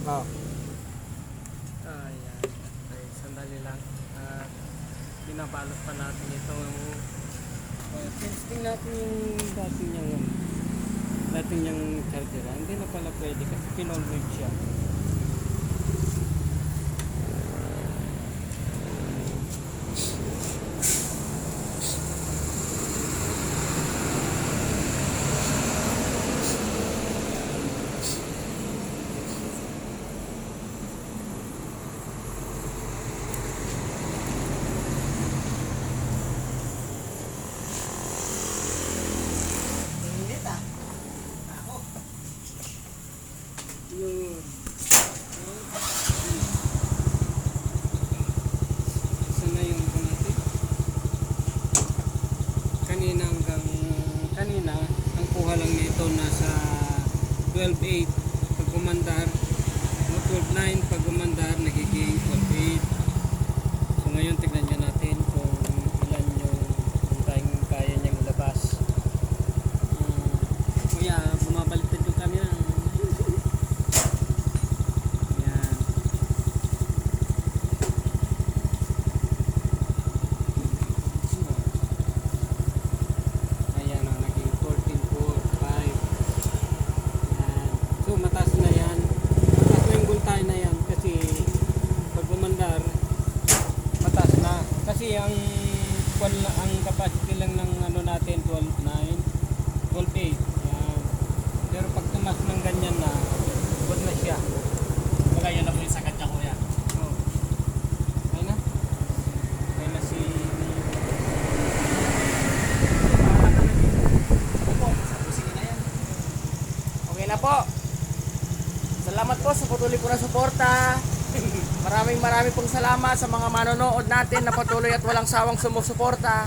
Oh. Ayan. Okay, sandali lang. At binabalot pa natin itong testing natin yung dating niyang charger. Hindi na pala pwede kasi pinolwave siya. Yun. Saan na yung natin? Kanina, ang kuha lang nito nasa 12.8 pag umandar, o 12.9 pag umandar, nagiging 12.8. So ngayon tignan nyo natin kung ilan yung kaya niyang ilabas. Kuya, bumabaliktad yung camera. Mataas na yan. Mataas na yung voltahe na yan kasi pag bumandar mataas na. Kasi ang capacity lang ng ano natin 12.9, 12.8. Yan. Pero pag tumas ng ganyan na, good na siya. Baga yan na po yung sa kanya kuya. Oh. Okay na? Okay na si Okay na po. Salamat po sa patuloy po na suporta. Maraming pong salamat sa mga manonood natin na patuloy at walang sawang sumusuporta.